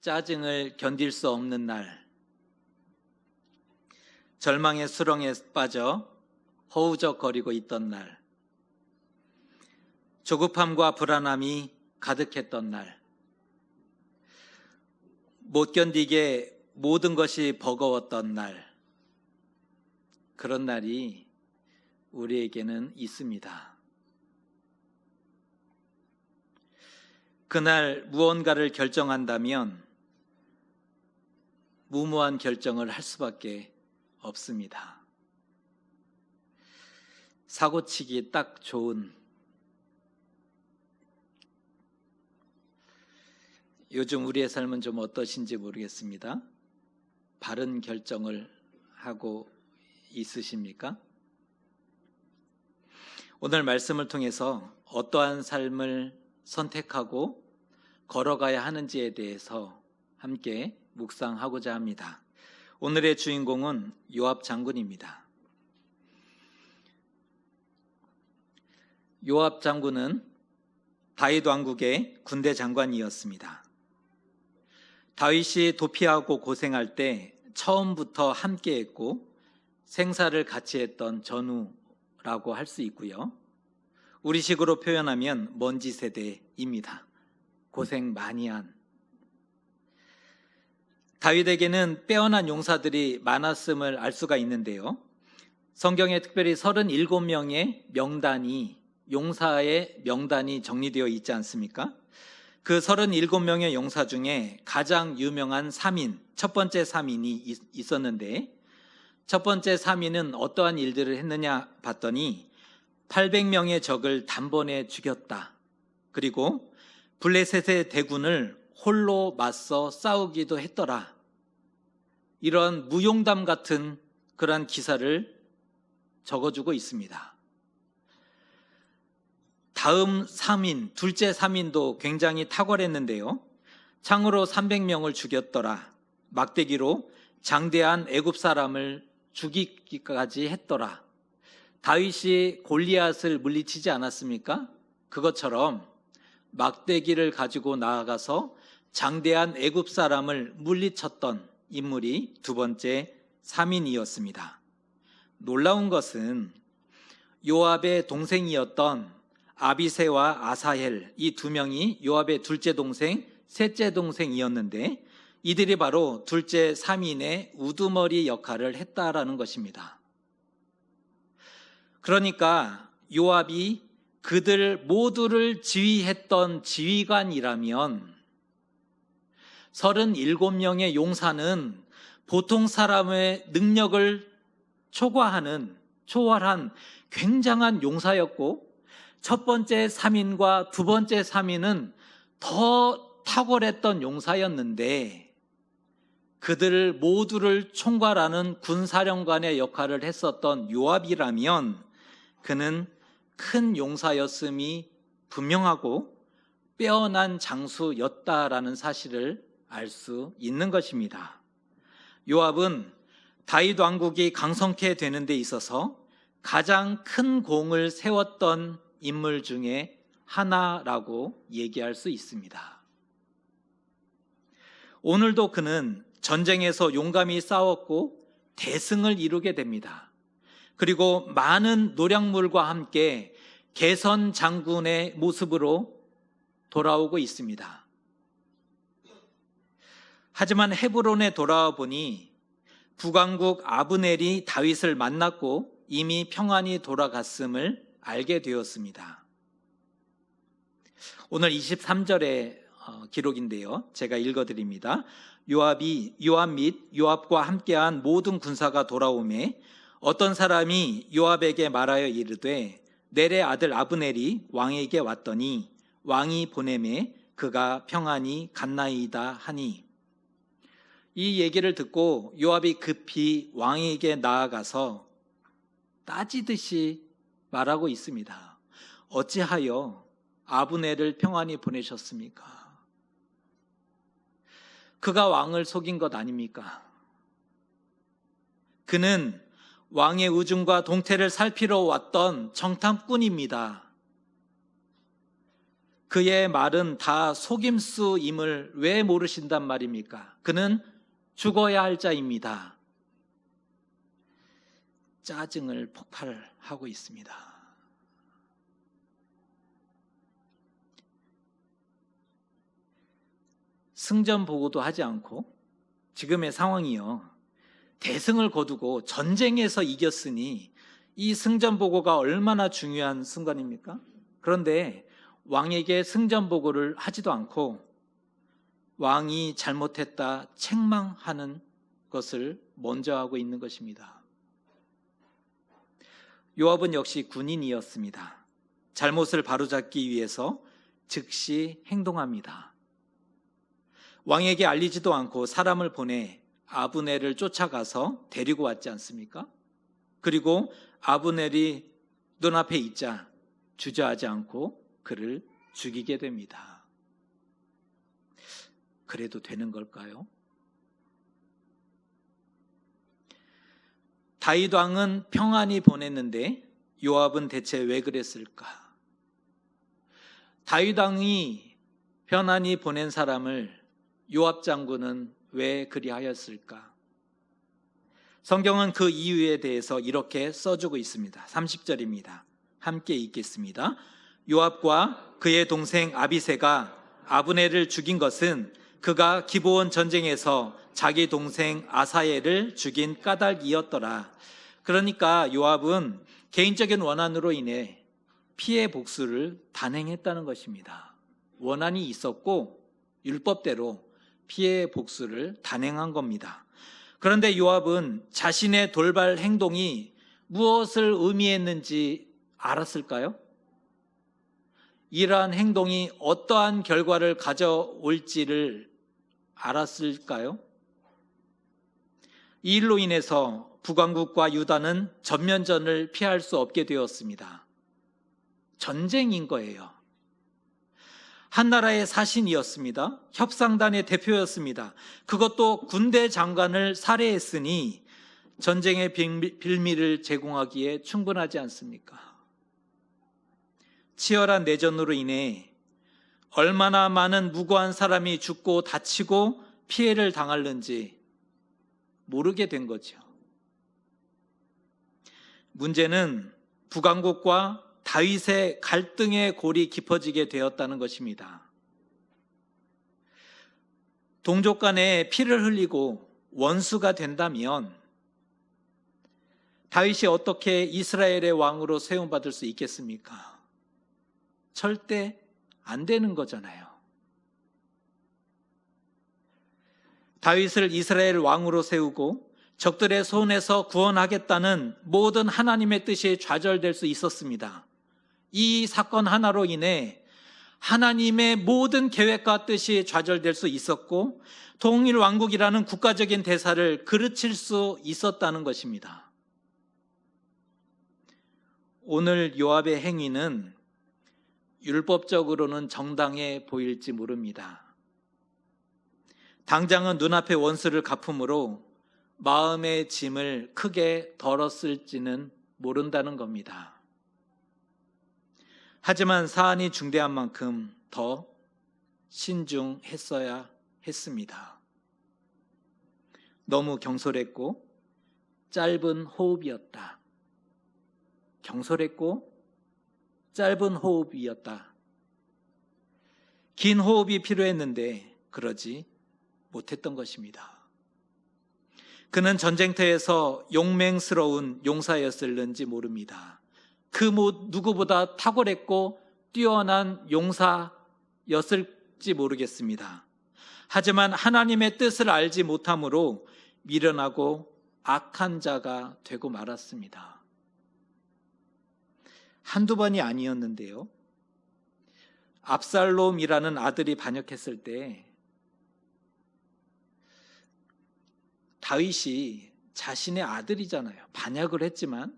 짜증을 견딜 수 없는 날, 절망의 수렁에 빠져 허우적거리고 있던 날, 조급함과 불안함이 가득했던 날, 못 견디게 모든 것이 버거웠던 날, 그런 날이 우리에게는 있습니다. 그날 무언가를 결정한다면 무모한 결정을 할 수밖에 없습니다. 사고치기 딱 좋은, 요즘 우리의 삶은 좀 어떠신지 모르겠습니다. 바른 결정을 하고 있으십니까? 오늘 말씀을 통해서 어떠한 삶을 선택하고 걸어가야 하는지에 대해서 함께 묵상하고자 합니다. 오늘의 주인공은 요압 장군입니다. 요압 장군은 다윗 왕국의 군대 장관이었습니다. 다윗이 도피하고 고생할 때 처음부터 함께했고 생사를 같이 했던 전우라고 할 수 있고요. 우리식으로 표현하면 먼지 세대입니다. 고생 많이 한. 다윗에게는 빼어난 용사들이 많았음을 알 수가 있는데요. 성경에 특별히 37명의 명단이, 용사의 명단이 정리되어 있지 않습니까? 그 37명의 용사 중에 가장 유명한 3인, 첫 번째 3인이 있었는데, 첫 번째 3인은 어떠한 일들을 했느냐 봤더니 800명의 적을 단번에 죽였다. 그리고 블레셋의 대군을 홀로 맞서 싸우기도 했더라. 이런 무용담 같은 그런 기사를 적어주고 있습니다. 다음 3인, 둘째 3인도 굉장히 탁월했는데요. 창으로 300명을 죽였더라. 막대기로 장대한 애굽 사람을 죽이기까지 했더라. 다윗이 골리앗을 물리치지 않았습니까? 그것처럼 막대기를 가지고 나아가서 장대한 애굽 사람을 물리쳤던 인물이 두 번째 3인이었습니다. 놀라운 것은 요압의 동생이었던 아비새와 아사헬, 이 두 명이 요압의 둘째 동생, 셋째 동생이었는데 이들이 바로 둘째 3인의 우두머리 역할을 했다라는 것입니다. 그러니까 요압이 그들 모두를 지휘했던 지휘관이라면 37명의 용사는 보통 사람의 능력을 초월한 굉장한 용사였고, 첫 번째 3인과 두 번째 3인은 더 탁월했던 용사였는데 그들 모두를 총괄하는 군사령관의 역할을 했었던 요압이라면 그는 큰 용사였음이 분명하고 빼어난 장수였다라는 사실을 알 수 있는 것입니다. 요압은 다윗 왕국이 강성케 되는 데 있어서 가장 큰 공을 세웠던 인물 중에 하나라고 얘기할 수 있습니다. 오늘도 그는 전쟁에서 용감히 싸웠고 대승을 이루게 됩니다. 그리고 많은 노략물과 함께 개선 장군의 모습으로 돌아오고 있습니다. 하지만 헤브론에 돌아와 보니 북왕국 아브넬이 다윗을 만났고 이미 평안히 돌아갔음을 알게 되었습니다. 오늘 23절의 기록인데요. 제가 읽어드립니다. 요압 및 요압과 함께한 모든 군사가 돌아오매 어떤 사람이 요압에게 말하여 이르되 넬의 아들 아브넬이 왕에게 왔더니 왕이 보내매 그가 평안히 갔나이다 하니, 이 얘기를 듣고 요압이 급히 왕에게 나아가서 따지듯이 말하고 있습니다. 어찌하여 아브넬을 평안히 보내셨습니까? 그가 왕을 속인 것 아닙니까? 그는 왕의 우중과 동태를 살피러 왔던 정탐꾼입니다. 그의 말은 다 속임수임을 왜 모르신단 말입니까? 그는 죽어야 할 자입니다. 짜증을 폭발하고 있습니다. 승전 보고도 하지 않고 지금의 상황이요, 대승을 거두고 전쟁에서 이겼으니 이 승전 보고가 얼마나 중요한 순간입니까? 그런데 왕에게 승전 보고를 하지도 않고 왕이 잘못했다 책망하는 것을 먼저 하고 있는 것입니다. 요압은 역시 군인이었습니다. 잘못을 바로잡기 위해서 즉시 행동합니다. 왕에게 알리지도 않고 사람을 보내 아브넬을 쫓아가서 데리고 왔지 않습니까? 그리고 아브넬이 눈앞에 있자 주저하지 않고 그를 죽이게 됩니다. 그래도 되는 걸까요? 다윗 왕은 평안히 보냈는데 요압은 대체 왜 그랬을까? 다윗 왕이 편안히 보낸 사람을 요압 장군은 왜 그리하였을까? 성경은 그 이유에 대해서 이렇게 써주고 있습니다. 30절입니다. 함께 읽겠습니다. 요압과 그의 동생 아비새가 아브넬을 죽인 것은 그가 기브온 전쟁에서 자기 동생 아사엘을 죽인 까닭이었더라. 그러니까 요압은 개인적인 원한으로 인해 피해 복수를 단행했다는 것입니다. 원한이 있었고 율법대로 피해 복수를 단행한 겁니다. 그런데 요압은 자신의 돌발 행동이 무엇을 의미했는지 알았을까요? 이러한 행동이 어떠한 결과를 가져올지를 알았을까요? 이 일로 인해서 북왕국과 유다는 전면전을 피할 수 없게 되었습니다. 전쟁인 거예요. 한 나라의 사신이었습니다. 협상단의 대표였습니다. 그것도 군대 장관을 살해했으니 전쟁의 빌미를 제공하기에 충분하지 않습니까? 치열한 내전으로 인해 얼마나 많은 무고한 사람이 죽고 다치고 피해를 당하는지 모르게 된 거죠. 문제는 북왕국과 다윗의 갈등의 골이 깊어지게 되었다는 것입니다. 동족 간에 피를 흘리고 원수가 된다면 다윗이 어떻게 이스라엘의 왕으로 세움받을 수 있겠습니까? 절대 안 되는 거잖아요. 다윗을 이스라엘 왕으로 세우고 적들의 손에서 구원하겠다는 모든 하나님의 뜻이 좌절될 수 있었습니다. 이 사건 하나로 인해 하나님의 모든 계획과 뜻이 좌절될 수 있었고 통일왕국이라는 국가적인 대사를 그르칠 수 있었다는 것입니다. 오늘 요압의 행위는 율법적으로는 정당해 보일지 모릅니다. 당장은 눈앞의 원수를 갚음으로 마음의 짐을 크게 덜었을지는 모른다는 겁니다. 하지만 사안이 중대한 만큼 더 신중했어야 했습니다. 너무 경솔했고 짧은 호흡이었다. 경솔했고 짧은 호흡이었다. 긴 호흡이 필요했는데 그러지 못했던 것입니다. 그는 전쟁터에서 용맹스러운 용사였을는지 모릅니다. 그 누구보다 탁월했고 뛰어난 용사였을지 모르겠습니다. 하지만 하나님의 뜻을 알지 못함으로 미련하고 악한 자가 되고 말았습니다. 한두 번이 아니었는데요. 압살롬이라는 아들이 반역했을 때 다윗이 자신의 아들이잖아요. 반역을 했지만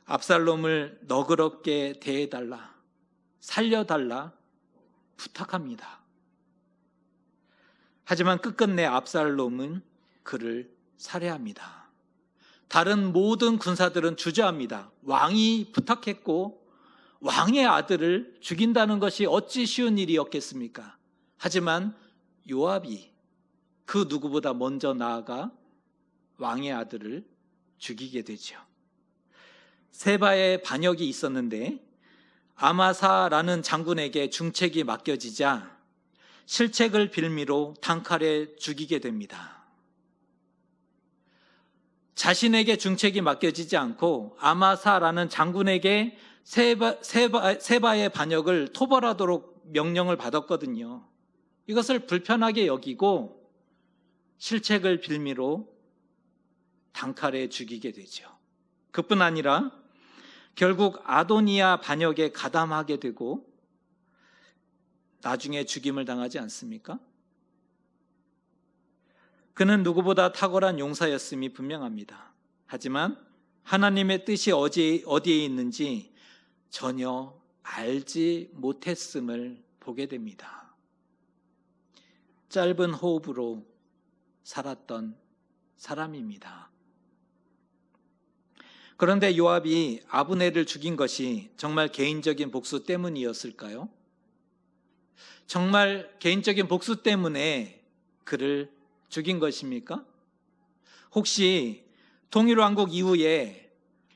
압살롬을 너그럽게 대해달라, 살려달라 부탁합니다. 하지만 끝끝내 압살롬은 그를 살해합니다. 다른 모든 군사들은 주저합니다. 왕이 부탁했고 왕의 아들을 죽인다는 것이 어찌 쉬운 일이었겠습니까? 하지만 요압이 그 누구보다 먼저 나아가 왕의 아들을 죽이게 되죠. 세바의 반역이 있었는데 아마사라는 장군에게 중책이 맡겨지자 실책을 빌미로 단칼에 죽이게 됩니다. 자신에게 중책이 맡겨지지 않고 아마사라는 장군에게 세바의 반역을 토벌하도록 명령을 받았거든요. 이것을 불편하게 여기고 실책을 빌미로 단칼에 죽이게 되죠. 그뿐 아니라 결국 아도니아 반역에 가담하게 되고 나중에 죽임을 당하지 않습니까? 그는 누구보다 탁월한 용사였음이 분명합니다. 하지만 하나님의 뜻이 어디에 있는지 전혀 알지 못했음을 보게 됩니다. 짧은 호흡으로 살았던 사람입니다. 그런데 요압이 아브넬을 죽인 것이 정말 개인적인 복수 때문이었을까요? 정말 개인적인 복수 때문에 그를 죽인 것입니까? 혹시 통일왕국 이후에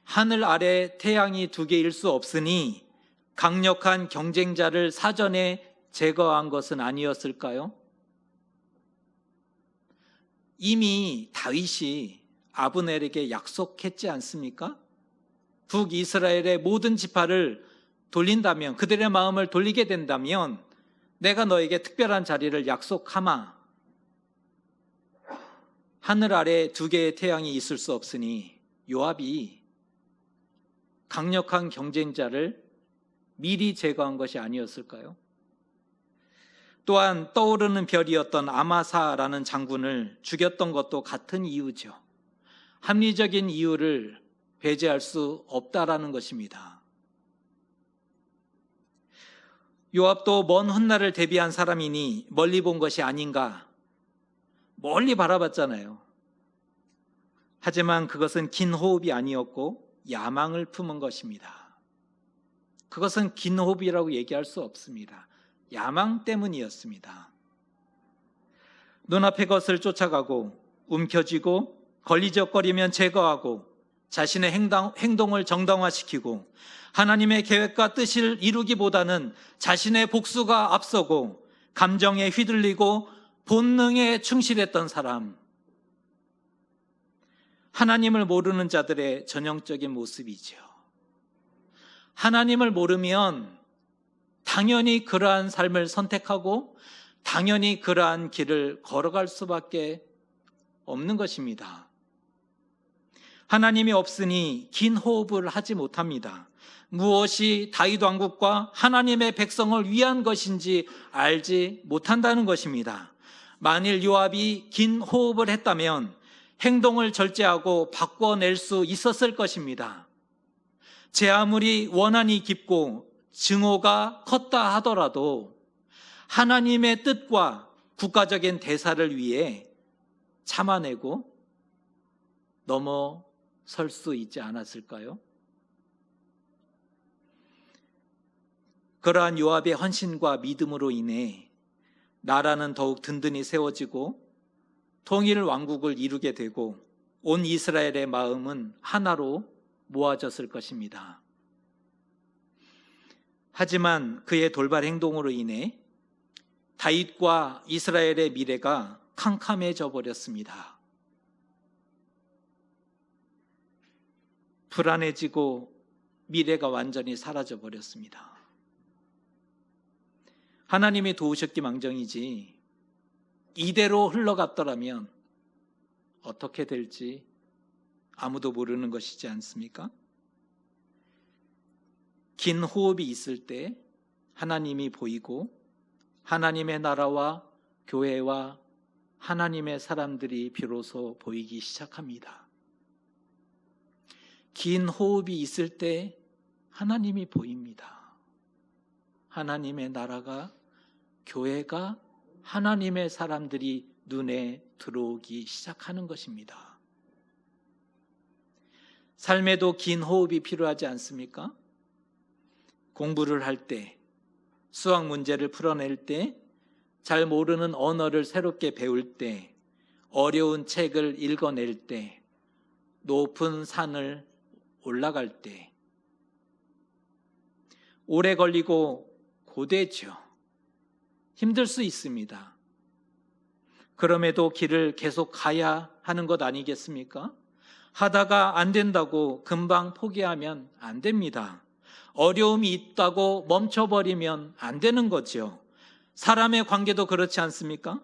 하늘 아래 태양이 두 개일 수 없으니 강력한 경쟁자를 사전에 제거한 것은 아니었을까요? 이미 다윗이 아브넬에게 약속했지 않습니까? 북이스라엘의 모든 지파를 돌린다면, 그들의 마음을 돌리게 된다면 내가 너에게 특별한 자리를 약속하마. 하늘 아래 두 개의 태양이 있을 수 없으니 요압이 강력한 경쟁자를 미리 제거한 것이 아니었을까요? 또한 떠오르는 별이었던 아마사라는 장군을 죽였던 것도 같은 이유죠. 합리적인 이유를 배제할 수 없다라는 것입니다. 요압도 먼 훗날을 대비한 사람이니 멀리 본 것이 아닌가, 멀리 바라봤잖아요. 하지만 그것은 긴 호흡이 아니었고 야망을 품은 것입니다. 그것은 긴 호흡이라고 얘기할 수 없습니다. 야망 때문이었습니다. 눈앞의 것을 쫓아가고 움켜쥐고 걸리적거리면 제거하고 자신의 행동을 정당화시키고 하나님의 계획과 뜻을 이루기보다는 자신의 복수가 앞서고 감정에 휘둘리고 본능에 충실했던 사람, 하나님을 모르는 자들의 전형적인 모습이죠. 하나님을 모르면 당연히 그러한 삶을 선택하고 당연히 그러한 길을 걸어갈 수밖에 없는 것입니다. 하나님이 없으니 긴 호흡을 하지 못합니다. 무엇이 다윗 왕국과 하나님의 백성을 위한 것인지 알지 못한다는 것입니다. 만일 요압이 긴 호흡을 했다면 행동을 절제하고 바꿔낼 수 있었을 것입니다. 제 아무리 원한이 깊고 증오가 컸다 하더라도 하나님의 뜻과 국가적인 대사를 위해 참아내고 넘어설 수 있지 않았을까요? 그러한 요압의 헌신과 믿음으로 인해 나라는 더욱 든든히 세워지고 통일 왕국을 이루게 되고 온 이스라엘의 마음은 하나로 모아졌을 것입니다. 하지만 그의 돌발 행동으로 인해 다윗과 이스라엘의 미래가 캄캄해져 버렸습니다. 불안해지고 미래가 완전히 사라져 버렸습니다. 하나님이 도우셨기 망정이지 이대로 흘러갔더라면 어떻게 될지 아무도 모르는 것이지 않습니까? 긴 호흡이 있을 때 하나님이 보이고 하나님의 나라와 교회와 하나님의 사람들이 비로소 보이기 시작합니다. 긴 호흡이 있을 때 하나님이 보입니다. 하나님의 나라가, 교회가, 하나님의 사람들이 눈에 들어오기 시작하는 것입니다. 삶에도 긴 호흡이 필요하지 않습니까? 공부를 할 때, 수학 문제를 풀어낼 때, 잘 모르는 언어를 새롭게 배울 때, 어려운 책을 읽어낼 때, 높은 산을 올라갈 때, 오래 걸리고 고되죠. 힘들 수 있습니다. 그럼에도 길을 계속 가야 하는 것 아니겠습니까? 하다가 안 된다고 금방 포기하면 안 됩니다. 어려움이 있다고 멈춰버리면 안 되는 거죠. 사람의 관계도 그렇지 않습니까?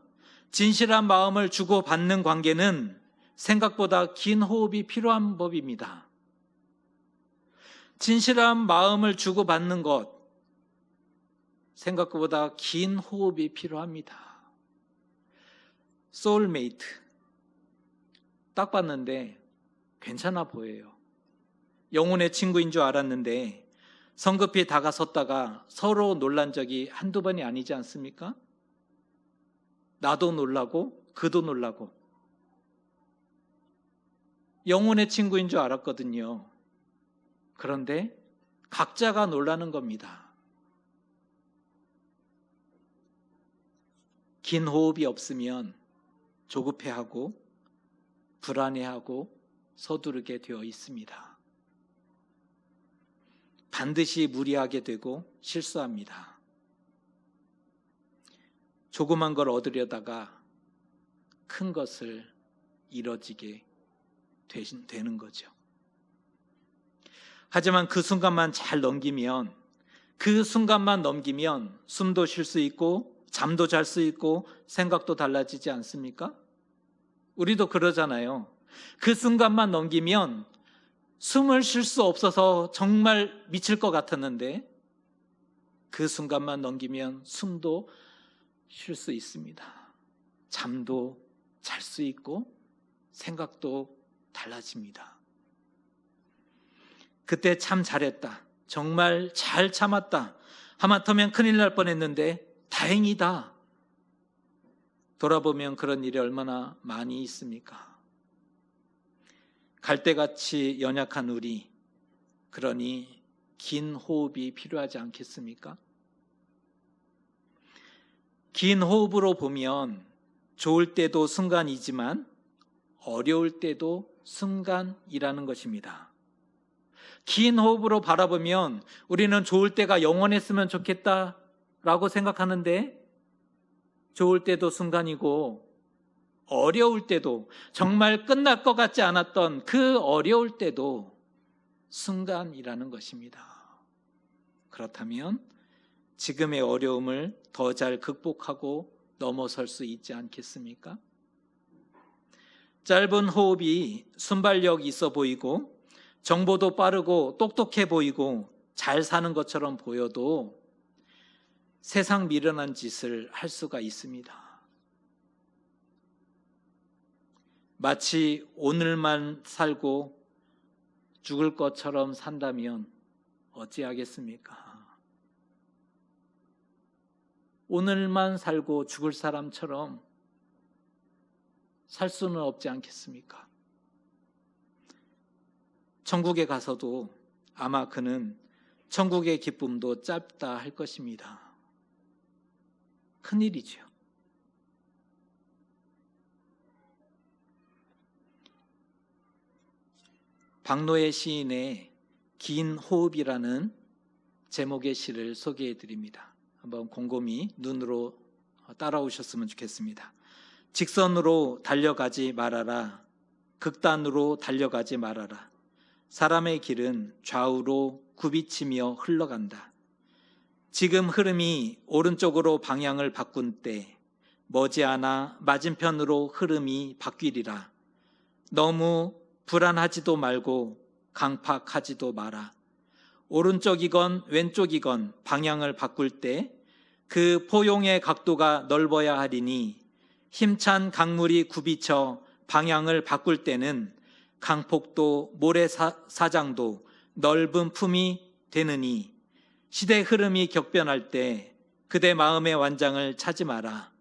진실한 마음을 주고받는 관계는 생각보다 긴 호흡이 필요한 법입니다. 진실한 마음을 주고받는 것, 생각보다 긴 호흡이 필요합니다. 소울메이트, 딱 봤는데 괜찮아 보여요. 영혼의 친구인 줄 알았는데 성급히 다가섰다가 서로 놀란 적이 한두 번이 아니지 않습니까? 나도 놀라고 그도 놀라고. 영혼의 친구인 줄 알았거든요. 그런데 각자가 놀라는 겁니다. 긴 호흡이 없으면 조급해하고 불안해하고 서두르게 되어 있습니다. 반드시 무리하게 되고 실수합니다. 조그만 걸 얻으려다가 큰 것을 이뤄지게 되는 거죠. 하지만 그 순간만 잘 넘기면, 그 순간만 넘기면 숨도 쉴 수 있고 잠도 잘 수 있고 생각도 달라지지 않습니까? 우리도 그러잖아요. 그 순간만 넘기면 숨을 쉴 수 없어서 정말 미칠 것 같았는데 그 순간만 넘기면 숨도 쉴 수 있습니다. 잠도 잘 수 있고 생각도 달라집니다. 그때 참 잘했다. 정말 잘 참았다. 하마터면 큰일 날 뻔했는데 다행이다. 돌아보면 그런 일이 얼마나 많이 있습니까? 갈대같이 연약한 우리, 그러니 긴 호흡이 필요하지 않겠습니까? 긴 호흡으로 보면 좋을 때도 순간이지만 어려울 때도 순간이라는 것입니다. 긴 호흡으로 바라보면 우리는 좋을 때가 영원했으면 좋겠다라고 생각하는데 좋을 때도 순간이고 어려울 때도, 정말 끝날 것 같지 않았던 그 어려울 때도 순간이라는 것입니다. 그렇다면 지금의 어려움을 더 잘 극복하고 넘어설 수 있지 않겠습니까? 짧은 호흡이 순발력 있어 보이고 정보도 빠르고 똑똑해 보이고 잘 사는 것처럼 보여도 세상 미련한 짓을 할 수가 있습니다. 마치 오늘만 살고 죽을 것처럼 산다면 어찌하겠습니까? 오늘만 살고 죽을 사람처럼 살 수는 없지 않겠습니까? 천국에 가서도 아마 그는 천국의 기쁨도 짧다 할 것입니다. 큰일이죠. 박노해 시인의 긴 호흡이라는 제목의 시를 소개해 드립니다. 한번 곰곰이 눈으로 따라오셨으면 좋겠습니다. 직선으로 달려가지 말아라. 극단으로 달려가지 말아라. 사람의 길은 좌우로 굽이치며 흘러간다. 지금 흐름이 오른쪽으로 방향을 바꾼 때 머지않아 맞은편으로 흐름이 바뀌리라. 너무 불안하지도 말고 강팍하지도 마라. 오른쪽이건 왼쪽이건 방향을 바꿀 때 그 포용의 각도가 넓어야 하리니 힘찬 강물이 굽이쳐 방향을 바꿀 때는 강폭도 모래사장도 넓은 품이 되느니 시대 흐름이 격변할 때 그대 마음의 완장을 차지 마라.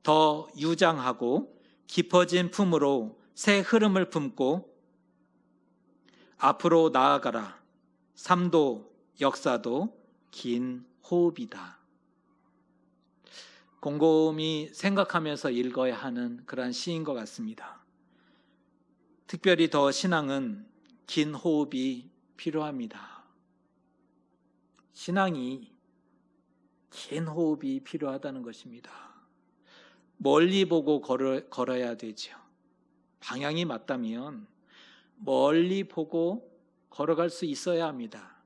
더 유장하고 깊어진 품으로 새 흐름을 품고 앞으로 나아가라. 삶도 역사도 긴 호흡이다. 곰곰이 생각하면서 읽어야 하는 그러한 시인 것 같습니다. 특별히 더 신앙은 긴 호흡이 필요합니다. 신앙이 긴 호흡이 필요하다는 것입니다. 멀리 보고 걸어야 되죠. 방향이 맞다면 멀리 보고 걸어갈 수 있어야 합니다.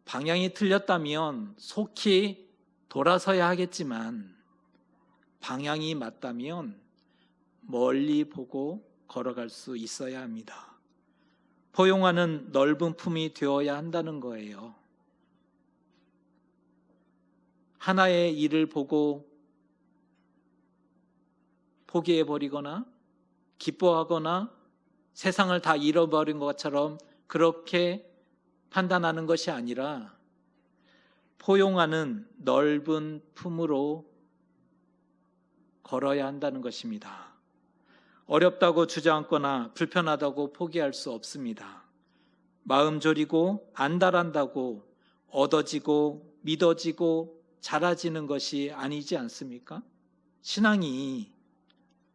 방향이 틀렸다면 속히 돌아서야 하겠지만 방향이 맞다면 멀리 보고 걸어갈 수 있어야 합니다. 포용하는 넓은 품이 되어야 한다는 거예요. 하나의 일을 보고 포기해버리거나 기뻐하거나 세상을 다 잃어버린 것처럼 그렇게 판단하는 것이 아니라 포용하는 넓은 품으로 걸어야 한다는 것입니다. 어렵다고 주저앉거나 불편하다고 포기할 수 없습니다. 마음 졸이고 안달한다고 얻어지고 믿어지고 잘해지는 것이 아니지 않습니까? 신앙이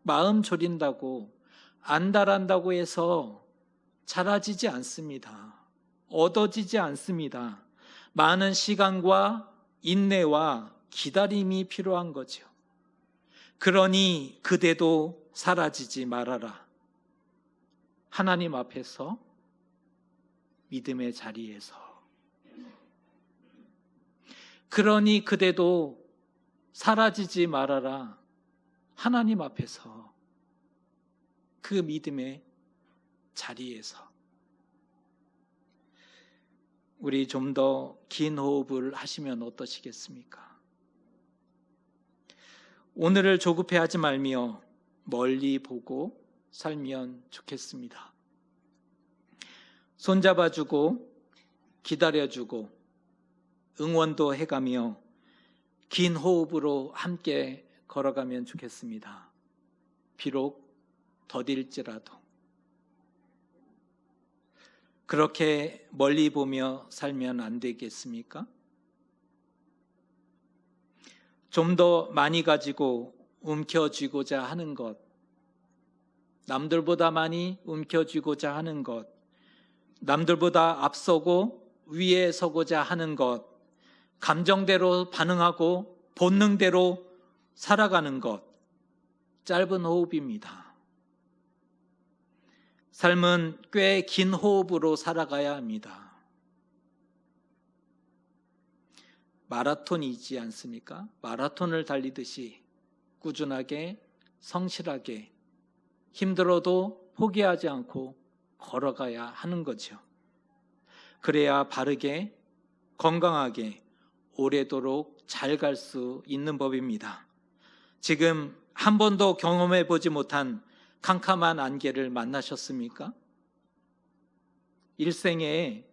마음 졸인다고 안달한다고 해서 잘해지지 않습니다. 얻어지지 않습니다. 많은 시간과 인내와 기다림이 필요한 거죠. 그러니 그대도 사라지지 말아라. 하나님 앞에서 믿음의 자리에서. 그러니 그대도 사라지지 말아라. 하나님 앞에서 그 믿음의 자리에서. 우리 좀 더 긴 호흡을 하시면 어떠시겠습니까? 오늘을 조급해하지 말며 멀리 보고 살면 좋겠습니다. 손잡아주고 기다려주고 응원도 해가며 긴 호흡으로 함께 걸어가면 좋겠습니다. 비록 더딜지라도. 그렇게 멀리 보며 살면 안 되겠습니까? 좀 더 많이 가지고 움켜쥐고자 하는 것, 남들보다 많이 움켜쥐고자 하는 것, 남들보다 앞서고 위에 서고자 하는 것, 감정대로 반응하고 본능대로 살아가는 것, 짧은 호흡입니다. 삶은 꽤 긴 호흡으로 살아가야 합니다. 마라톤이지 않습니까? 마라톤을 달리듯이 꾸준하게 성실하게 힘들어도 포기하지 않고 걸어가야 하는 거죠. 그래야 바르게 건강하게 오래도록 잘 갈 수 있는 법입니다. 지금 한 번도 경험해 보지 못한 캄캄한 안개를 만나셨습니까? 일생에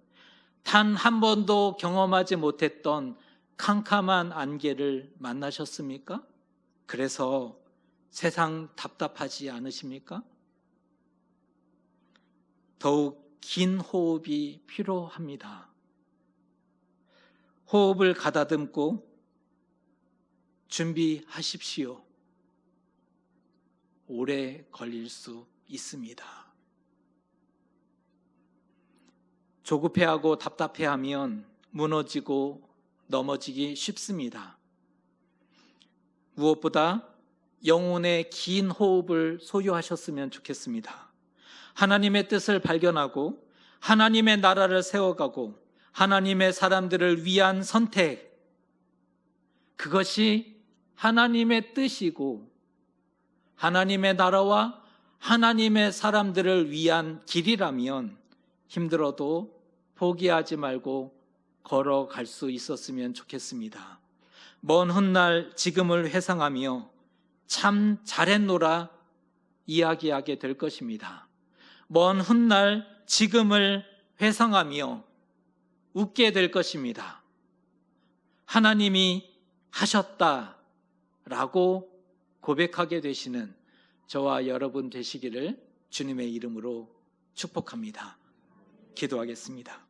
단 한 번도 경험하지 못했던 캄캄한 안개를 만나셨습니까? 그래서 세상 답답하지 않으십니까? 더욱 긴 호흡이 필요합니다. 호흡을 가다듬고 준비하십시오. 오래 걸릴 수 있습니다. 조급해하고 답답해하면 무너지고 넘어지기 쉽습니다. 무엇보다 영혼의 긴 호흡을 소유하셨으면 좋겠습니다. 하나님의 뜻을 발견하고 하나님의 나라를 세워가고 하나님의 사람들을 위한 선택, 그것이 하나님의 뜻이고 하나님의 나라와 하나님의 사람들을 위한 길이라면 힘들어도 포기하지 말고 걸어갈 수 있었으면 좋겠습니다. 먼 훗날 지금을 회상하며 참 잘했노라 이야기하게 될 것입니다. 먼 훗날 지금을 회상하며 웃게 될 것입니다. 하나님이 하셨다라고 고백하게 되시는 저와 여러분 되시기를 주님의 이름으로 축복합니다. 기도하겠습니다.